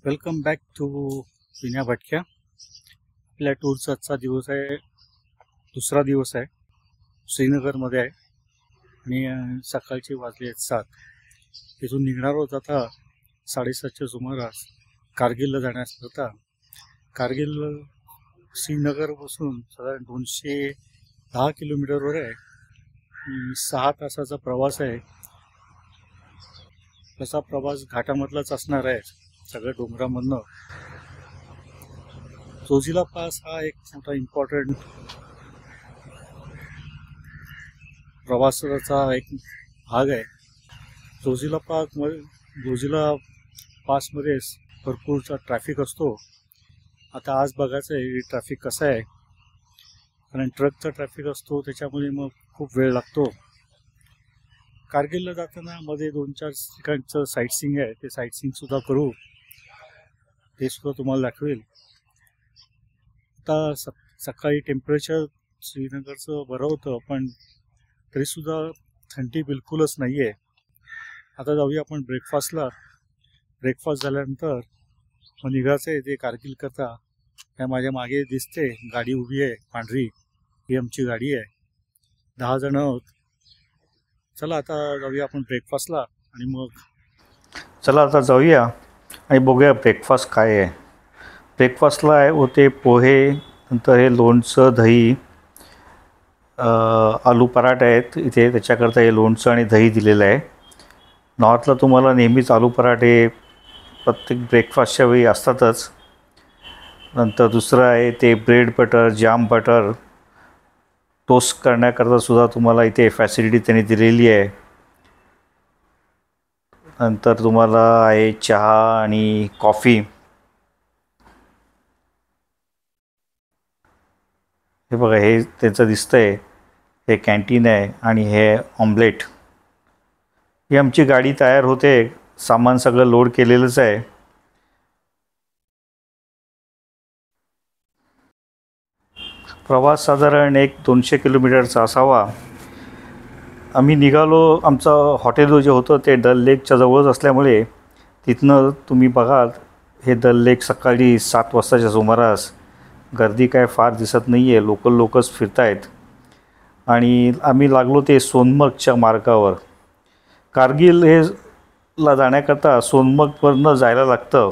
Welcome back to Vinya भटक्या. आपल्या टूरचा आजचा दिवस आहे, दुसरा दिवस आहे. श्रीनगरमध्ये आहे आणि सकाळचे वाजले आहेत 7. इथून निघणार होत आता 7:30च्या सुमारास कारगिलला जाण्याकरता. कारगिल श्रीनगरपासून साधारण 210 किलोमीटरवर आहे. 6 तासाचा प्रवास आहे. तसा प्रवास घाटामधलाच असणार आहे, सगळ्या डोंगरामधनं. जोजिला पास हा एक मोठा इम्पॉर्टंट प्रवासाचा एक भाग आहे. जोजिला पासमध्ये भरपूरचा ट्रॅफिक असतो. आता आज बघायचं आहे ट्रॅफिक कसं आहे, कारण ट्रकचा ट्रॅफिक असतो, त्याच्यामुळे मग खूप वेळ लागतो. कारगिलला जाताना मध्ये 2-4 ठिकाणचं साईट सीइंग आहे, ते साईट सीइंग सुद्धा करू, ते सुद्धा तुम्हाला दाखवेल. आता सकाळी टेम्परेचर श्रीनगरचं बरं होतं, पण तरीसुद्धा थंडी बिलकुलच नाही आहे. आता जाऊया आपण ब्रेकफास्टला. ब्रेकफास्ट झाल्यानंतर मग निघायचं आहे ते कारगिल करता. त्या माझ्या मागे दिसते गाडी उभी आहे पांढरी, ही आमची गाडी आहे. 10 जण आहोत. चला आता जाऊया आपण ब्रेकफास्टला आणि मग चला आता जाऊया आणि बघूया ब्रेकफास्ट काय आहे. ब्रेकफास्टला आहे होते पोहे, नंतर हे लोणचं, दही, आलू पराठे आहेत इथे. त्याच्याकरता हे लोणचं आणि दही दिलेलं आहे. नॉर्थला तुम्हाला नेहमीच आलू पराठे प्रत्येक ब्रेकफास्टच्या वेळी असतातच. नंतर दुसरं आहे ते ब्रेड बटर, जाम बटर टोस्ट करण्याकरता सुद्धा तुम्हाला इथे फॅसिलिटी त्यांनी दिलेली आहे. नंतर तुम्हाला आहे चहा आणि कॉफी. हे बघा, हे त्याचं दिसतंय, हे कॅन्टीन आहे आणि हे ऑमलेट. ही आमची गाडी तयार होते, सामान सगळं लोड केलेलंच आहे. प्रवास साधारण 100-200 किलोमीटरचा असावा. आम्ही निघालो, आमचं हॉटेल जे होतं ते डल लेकच्या जवळच असल्यामुळे तिथनं तुम्ही बघाल हे डल लेक सकाळी 7 वाजताच्या सुमारास. गर्दी काय फार दिसत नाही आहे, लोकच फिरत आहेत. आणि आम्ही लागलो ते सोनमर्गच्या मार्गावर. कारगिल हे ला जाण्याकरता सोनमर्गवरनं जायला लागतं.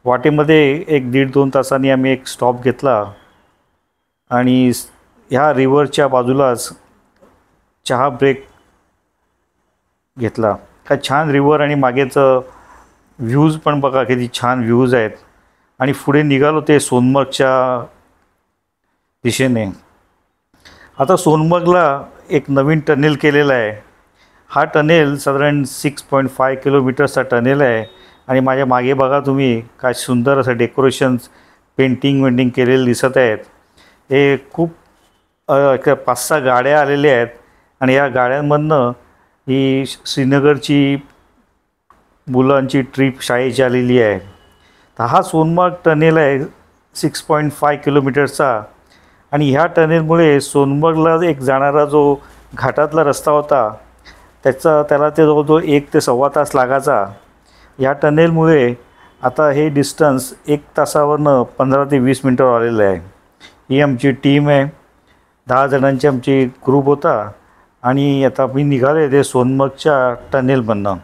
वाटेमध्ये 1-1.5-2 तासांनी आम्ही एक स्टॉप घेतला आणि ह्या रिव्हरच्या बाजूलाच चहा ब्रेक घेतला. काय छान रिव्हर आणि मागेचं व्ह्यूज पण बघा, किती छान व्ह्यूज आहेत. आणि पुढे निघालो ते सोनमर्गच्या दिशेने. आता सोनमर्गला एक नवीन टनेल केलेला आहे. हा टनेल साधारण 6.5 किलोमीटरचा टनेल आहे. आणि माझ्या मागे बघा तुम्ही, काय सुंदर असं डेकोरेशन्स, पेंटिंग केलेलं दिसत आहेत. हे खूप 5-6 गाड्या आलेल्या आहेत आणि या गाड्यांमधनं ही श्रीनगरची मुलांची ट्रिप शाळेची आलेली आहे. तर हा सोनमर्ग टनेल आहे 6.5 किलोमीटरचा. आणि ह्या टनेलमुळे सोनमर्गला एक जाणारा जो घाटातला रस्ता होता त्याला ते जवळजवळ 1 ते सव्वा तास लागायचा. ह्या टनेलमुळे आता हे डिस्टन्स 1 तासावरनं 15 ते 20 मिनटावर आलेलं आहे. ही आमची टीम आहे, 10 जणांची आमची ग्रुप होता. आणि आता मी निघाले ते सोनमर्गच्या टनेलमधनं.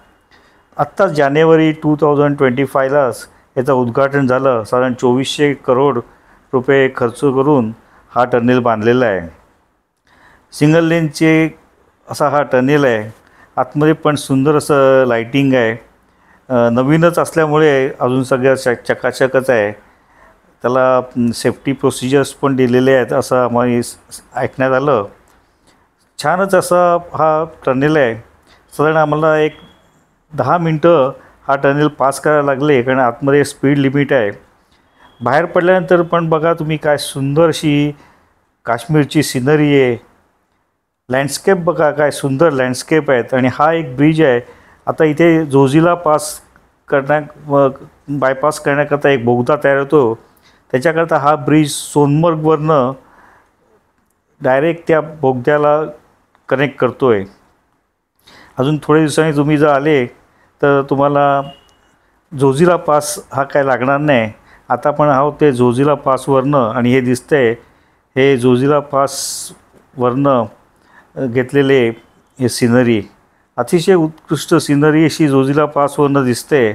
आत्ता जानेवारी 2025लाच याचं उद्घाटन झालं. साधारण 2400 करोड रुपये खर्च करून हा टनेल बांधलेला आहे. सिंगल लेनचे असा हा टनेल आहे. आतमध्ये पण सुंदर असं लाईटिंग आहे. नवीनच असल्यामुळे अजून सगळ्या चकाचकच आहे. त्याला सेफ्टी प्रोसिजर्स पण दिलेले आहेत असं आम्हाला ऐकण्यात आलं. छानच असा हा टनेल आहे. साधारण आम्हाला 10 मिनटं हा टनेल पास करायला लागले, कारण आतमध्ये स्पीड लिमिट आहे. बाहेर पडल्यानंतर पण बघा तुम्ही, काय सुंदर अशी काश्मीरची सिनरी आहे. लँडस्केप बघा, काय सुंदर लँडस्केप आहेत. आणि हा एक ब्रिज आहे. आता इथे जोजिला बायपास करण्याकरता एक बोगदा तयार होतो. त्याच्याकरता हा ब्रिज सोनमर्गवरनं डायरेक्ट त्या बोगद्याला कनेक्ट करतो आहे. अजून थोड्या दिवसांनी तुम्ही जर आले तर तुम्हाला जोजिला पास हा काय लागणार नाही. आता आपण आहोत ते जोजिला पासवरनं आणि हे दिसतंय हे जोजिला पासवरनं घेतलेले हे सिनरी. अतिशय उत्कृष्ट सिनरी अशी जोजिला पासवरनं दिसते.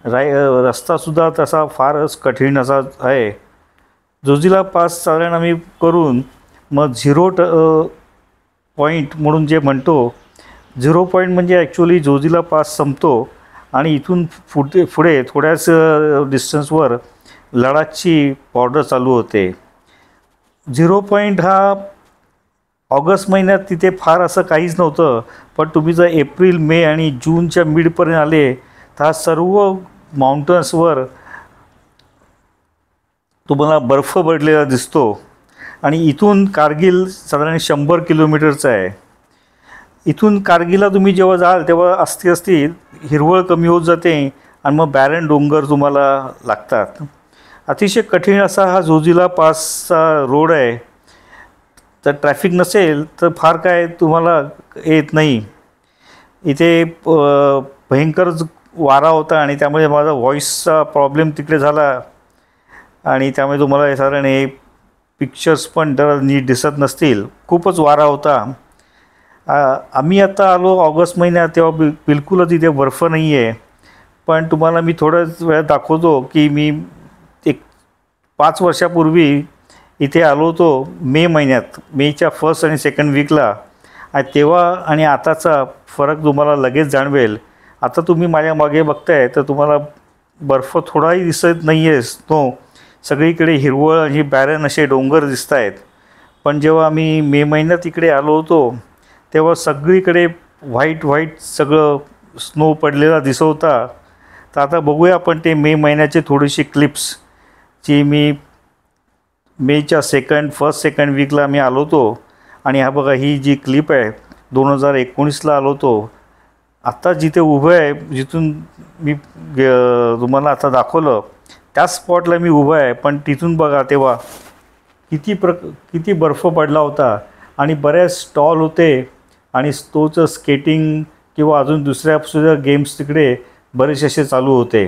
रस्तासुद्धा तसा फारच कठीण असा आहे. जोजिला पास साधारण आम्ही करून मग 0 पॉईंट म्हणून जे म्हणतो, 0 पॉईंट म्हणजे ॲक्च्युली जोजिला पास संपतो आणि इथून पुढे थोड्याच डिस्टन्सवर लडाखची बॉर्डर चालू होते. 0 पॉईंट हा ऑगस्ट महिन्यात तिथे फार असं काहीच नव्हतं, पण तुम्ही जर एप्रिल, मे आणि जूनच्या मिडपर्यंत आले तर हा सर्व माउंटन्सवर तुम्हाला बर्फ पडलेला दिसतो. आणि इथून कारगिल साधारण 100 किलोमीटरचं आहे. इथून कारगिलला तुम्ही जेव्हा जाल तेव्हा असती हिरवळ कमी होत जाते आणि मग बॅरन डोंगर तुम्हाला लागतात. अतिशय कठीण असा हा जोजिला पासचा रोड आहे. तर ट्रॅफिक नसेल तर फार काय तुम्हाला येत नाही. इथे भयंकर वारा होता आणि त्यामुळे माझा व्हॉईसचा प्रॉब्लेम तिकडे झाला आणि त्यामुळे तुम्हाला साधारण हे पिक्चर्स पण जरा नीट दिसत नसतील. खूपच वारा होता. आम्ही आता आलो ऑगस्ट महिन्यात, तेव्हा बिलकुलच इथे बर्फ नाही आहे. पण तुम्हाला मी थोड्याच वेळात दाखवतो की मी एक 5 वर्षापूर्वी इथे आलो होतो मे महिन्यात, मेच्या 1st आणि 2nd वीकला. तेव्हा आणि आताचा फरक तुम्हाला लगेच जाणवेल. आता तुम्ही माझ्या मागे बघताय तर तुम्हाला बर्फ थोडाही दिसत नाही आहे. स्नो सगळीकडे हिरवळ आणि बॅरन असे डोंगर दिसत आहेत. पण जेव्हा आम्ही मे महिन्यात इकडे आलो होतो तेव्हा सगळीकडे व्हाईट सगळं स्नो पडलेला दिसत होता. तर आता बघूया आपण ते मे महिन्याचे थोडीशी क्लिप्स जी मी मेच्या 1st 2nd वीकला मी आलो होतो. आणि हा बघा ही जी क्लिप आहे 2019ला आलो होतो. आत्ता जिथे उभं आहे, जिथून मी तुम्हाला आता दाखवलं त्याच स्पॉटला मी उभं आहे. पण तिथून बघा तेव्हा किती बर्फ पडला होता आणि बऱ्याच स्टॉल होते आणि तोच स्केटिंग किंवा अजून दुसऱ्या गेम्स तिकडे बरेचसे असे चालू होते.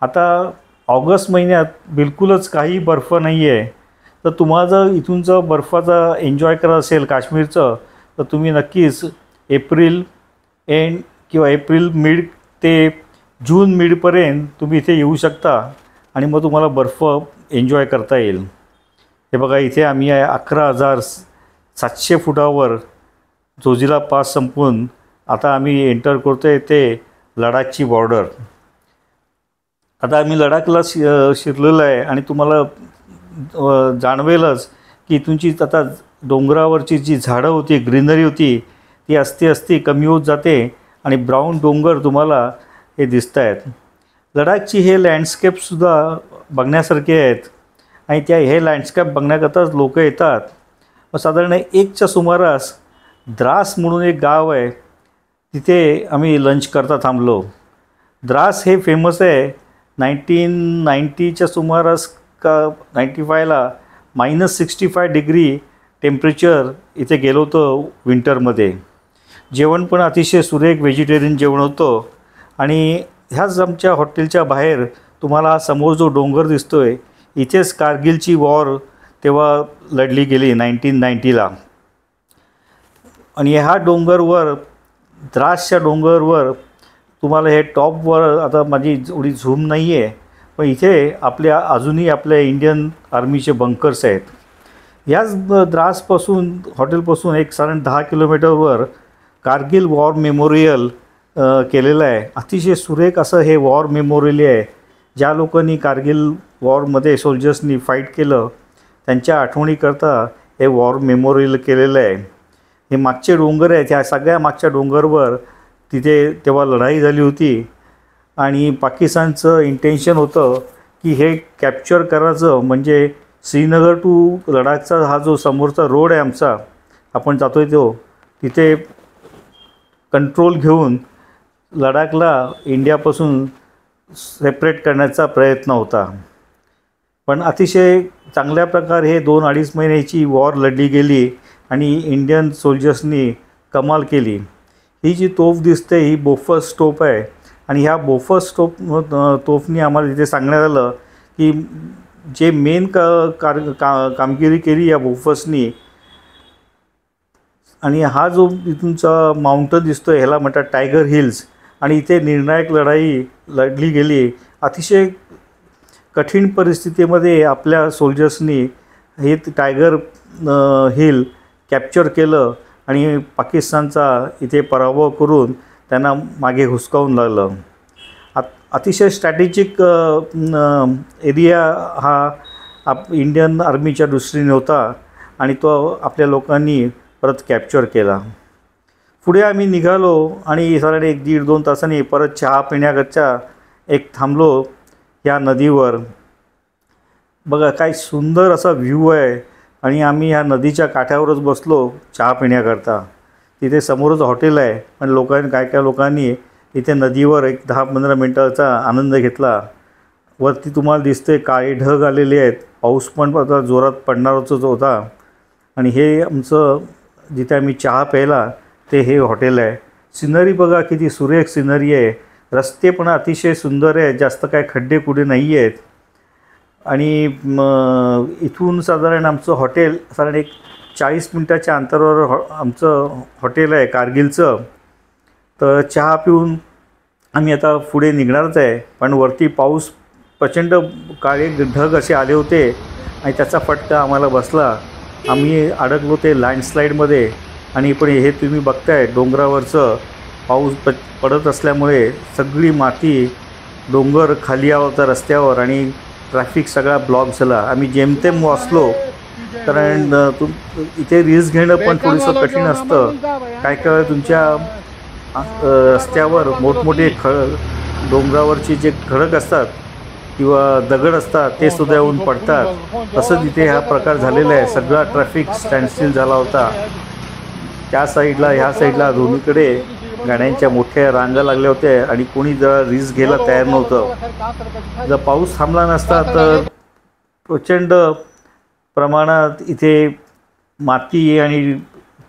आता ऑगस्ट महिन्यात बिलकुलच काही बर्फ नाही आहे. तर तुम्हाला जर इथूनचं बर्फाचा एन्जॉय करायचं असेल काश्मीरचं तर तुम्ही नक्कीच एप्रिल एंड किंवा एप्रिल मिड ते जून मिडपर्यंत तुम्ही इथे येऊ शकता आणि मग तुम्हाला बर्फ एन्जॉय करता येईल. हे बघा इथे आम्ही आहे 11,700 फुटावर जोजिला पास संपून आता आम्ही एंटर करतो आहे ते लडाखची बॉर्डर. आता आम्ही लडाखला शिरलेलो आहे आणि तुम्हाला जाणवेलच की इथूनची आता डोंगरावरची जी झाडं होती, ग्रीनरी होती ती असती कमी होत जाते आणि ब्राऊन डोंगर तुम्हाला हे दिसत आहेत. लडाखची हे लँडस्केपसुद्धा बघण्यासारखे आहेत आणि हे लँडस्केप बघण्याकरताच लोक येतात. मग साधारण 1च्या सुमारास द्रास म्हणून एक गाव आहे, तिथे आम्ही लंच करता थांबलो. द्रास हे फेमस आहे. 1990च्या सुमारास का 95ला -65 डिग्री टेम्परेचर इथे गेलो होतं विंटरमध्ये. जेवण पण अतिशय सुरेख व्हेजिटेरियन जेवण होतं. आणि ह्याच आमच्या हॉटेलच्या बाहेर तुम्हाला समोर जो डोंगर दिसतो आहे इथेच कारगिलची वॉर तेव्हा लढली गेली 1990ला. आणि ह्या डोंगरवर, द्रासच्या डोंगरवर तुम्हाला हे टॉपवर, आता माझी एवढी झूम नाही आहे पण इथे अजूनही आपल्या इंडियन आर्मीचे बंकर्स आहेत. याच द्रासपासून हॉटेलपासून एक साधारण 10 किलोमीटरवर कारगिल वॉर मेमोरियल केलेलं आहे. अतिशय सुरेख असं हे वॉर मेमोरियल आहे. ज्या लोकांनी कारगिल वॉरमध्ये सोल्जर्सनी फाईट केलं त्यांच्या आठवणीकरता हे वॉर मेमोरियल केलेलं आहे. हे मागचे डोंगर आहेत, ह्या सगळ्या मागच्या डोंगरवर तिथे तेव्हा लढाई झाली होती आणि पाकिस्तानचं इंटेन्शन होतं की हे कॅप्चर करायचं, म्हणजे श्रीनगर टू लडाखचा हा जो समोरचा रोड आहे आमचा, आपण जातो आहे तो, तिथे कंट्रोल घेऊन लडाखला इंडियापासून सेपरेट करण्याचा प्रयत्न होता. पण अतिशय चांगल्या प्रकारे हे 2-2.5 महिन्याची वॉर लढली गेली आणि इंडियन सोल्जर्सनी कमाल केली. ही जी तोफ दिसते ही बोफर्स तोफ आहे आणि ह्या बोफर्स तोफनी आम्हाला तिथे सांगण्यात आलं की जे मेन कामगिरी केली या बोफर्सनी, आणि हा जो इथूनचा माउंटन दिसतोय ह्याला म्हणतात टायगर हिल्स, आणि इथे निर्णायक लढाई लढली गेली. अतिशय कठीण परिस्थितीमध्ये आपल्या सोल्जर्सनी हे टायगर हिल कॅप्चर केलं आणि पाकिस्तानचा इथे पराभव करून त्यांना मागे हुसकावून लागलं. अतिशय स्ट्रॅटेजिक एरिया हा इंडियन आर्मीच्या दृष्टीने होता आणि तो आपल्या लोकांनी परत कॅप्चर केला. पुढे आम्ही निघालो आणि साधारण 1-1.5-2 तासांनी परत चहा पिण्याकरता एक थांबलो या नदीवर. बघा काय सुंदर असा व्ह्यू आहे, आणि आम्ही ह्या नदीच्या काठावरच बसलो चहा पिण्याकरता. तिथे समोरच हॉटेल आहे, पण काय लोकांनी इथे नदीवर एक 10-15 मिनटाचा आनंद घेतला. वरती तुम्हाला दिसते काळे ढग आलेले आहेत, पाऊस पण आता जोरात पडणारच होता. आणि हे आमचं जिथे आम्ही चहा प्यायला ते हे हॉटेल आहे. सिनरी बघा किती सुरेख सिनरी आहे. रस्ते पण अतिशय सुंदर आहे, जास्त काय खड्डे कुठे नाही आहेत. आणि इथून साधारण आमचं हॉटेल साधारण एक 40 मिनटाच्या अंतरावर आमचं हॉटेल आहे कारगिलचं. तर चहा पिऊन आम्ही आता पुढे निघणारच आहे, पण वरती पाऊस प्रचंड काळे ढग असे आले होते आणि त्याचा फटका आम्हाला बसला. आम्ही अडकलो ते लँडस्लाईडमध्ये. आणि पण हे तुम्ही बघताय डोंगरावरचं पाऊस पडत असल्यामुळे सगळी माती डोंगर खाली होता रस्त्यावर आणि ट्रॅफिक सगळा ब्लॉक झाला. आम्ही जेमतेम वाचलो, कारण इथे रिस्क घेणं पण थोडंसं कठीण असतं. काय तुमच्या रस्त्यावर मोठमोठे डोंगरावरची जे खडक असतात किंवा दगड असतात ते सुद्धा येऊन पडतात. तसंच इथे हा प्रकार झालेला आहे. सगळा ट्रॅफिक स्टँडस्टिल झाला होता. त्या साईडला ह्या साईडला दोन्हीकडे गाड्यांच्या मोठ्या रांगा लागल्या होत्या आणि कोणी जरा रिस्क घ्यायला तयार नव्हतं. जर पाऊस थांबला नसता तर प्रचंड प्रमाणात इथे माती आणि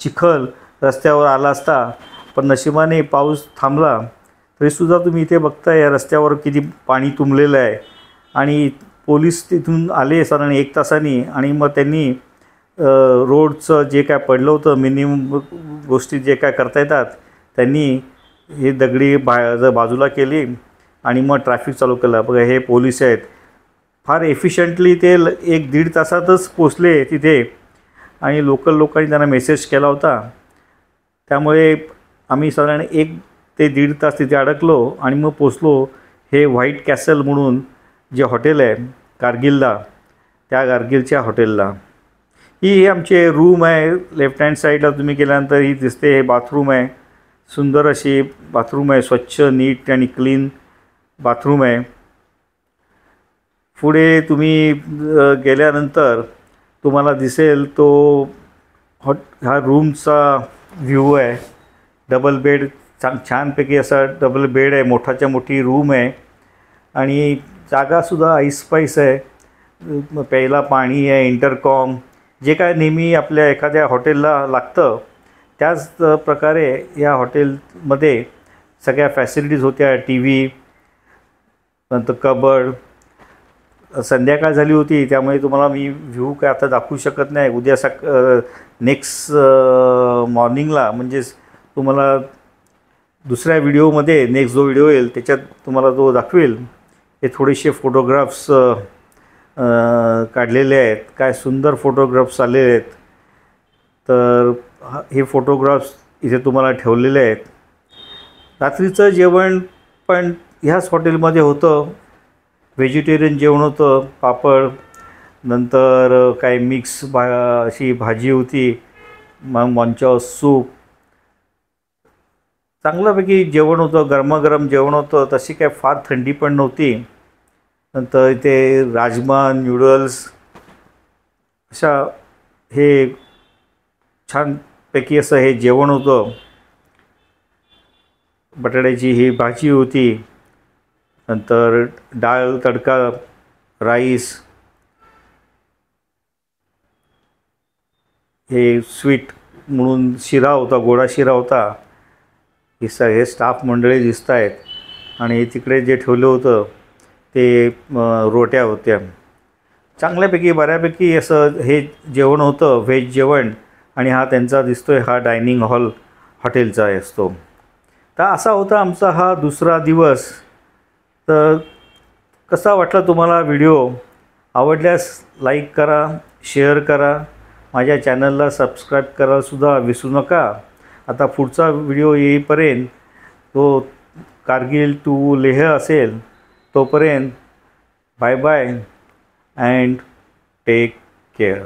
चिखल रस्त्यावर आला असता. पण नशिबाने पाऊस थांबला. तरीसुद्धा तुम्ही इथे बघताय या रस्त्यावर किती पाणी तुंबलेलं आहे. आणि पोलीस तिथून आले साधारण 1 तासांनी, आणि मग त्यांनी रोडचं जे काय पडलं होतं मिनिमम गोष्टी जे काय करता येतात त्यांनी हे दगडी बाजूला केली आणि मग ट्रॅफिक चालू केलं. बघा हे पोलीस आहेत, फार एफिशियंटली ते 1-1.5 तासातच पोचले तिथे. आणि लोकल लोकांनी त्यांना मेसेज केला होता. त्यामुळे आम्ही साधारण 1 ते 1.5 तास तिथे अडकलो आणि मग पोचलो हे व्हाईट कॅसल म्हणून जे हॉटेल आहे कारगिलला, त्या कारगिलच्या हॉटेलला. ही आमचे रूम आहे. लेफ्ट हँड साईडला तुम्ही गेल्यानंतर ही दिसते, हे बाथरूम आहे. सुंदर अशी बाथरूम आहे, स्वच्छ नीट आणि क्लीन बाथरूम आहे. पुढे तुम्ही गेल्यानंतर तुम्हाला दिसेल तो हा रूमचा व्ह्यू आहे. डबल बेड, छानपैकी असा डबल बेड आहे, मोठाच्या मोठी रूम आहे. आणि जागासुद्धा ऐसपैस आहे. प्यायला पाणी आहे, इंटरकॉम, जे काय नेहमी आपल्या एखाद्या हॉटेलला लागतं त्याच प्रकारे या हॉटेलमध्ये सगळ्या फॅसिलिटीज होत्या. TV, नंतर कबड. संध्याकाळ झाली होती त्यामुळे तुम्हाला मी व्ह्यू काय आता दाखवू शकत नाही. उद्या नेक्स्ट मॉर्निंगला म्हणजेच तुम्हाला दुसऱ्या व्हिडिओमध्ये नेक्स्ट जो व्हिडिओ येईल त्याच्यात तुम्हाला तो दाखवेल. हे थोडेसे फोटोग्राफ्स काढलेले आहेत. काय सुंदर फोटोग्राफ्स आलेले आहेत. तर हे फोटोग्राफ्स इथे तुम्हाला ठेवलेले आहेत. रात्रीचं जेवण पण ह्याच हॉटेलमध्ये होतं. व्हेजिटेरियन जेवण होतं, पापड, नंतर काय मिक्स अशी भाजी होती, मग मंचाव सूप, चांगल्यापैकी जेवण होतं. गरमागरम जेवण होतं. तशी काय फार थंडी पण नव्हती. नंतर इथे राजमा, नूडल्स अशा हे छानपैकी असं हे जेवण होतं. बटाट्याची ही भाजी होती, नंतर डाळ तडका, राईस, हे स्वीट म्हणून शिरा होता, गोडा शिरा होता. हे सगळे स्टाफ मंडळी दिसत आहेत. आणि तिकडे जे ठेवलं होतं ते रोट्या होत्या. चांगल्यापैकी बऱ्यापैकी असं हे जेवण होतं, व्हेज जेवण. आणि हा त्यांचा दिसतोय हा डायनिंग हॉल हॉटेलचा असतो. तर असा होता आमचा हा दुसरा दिवस. तर कसा वाटला तुम्हाला व्हिडिओ? आवडल्यास लाईक करा, शेअर करा, माझ्या चॅनलला सबस्क्राईब करायलासुद्धा विसरू नका. आता पुढचा व्हिडिओ येईपर्यंत तो कारगिल टू लेह असेल. तोपर्यंत bye bye and take care.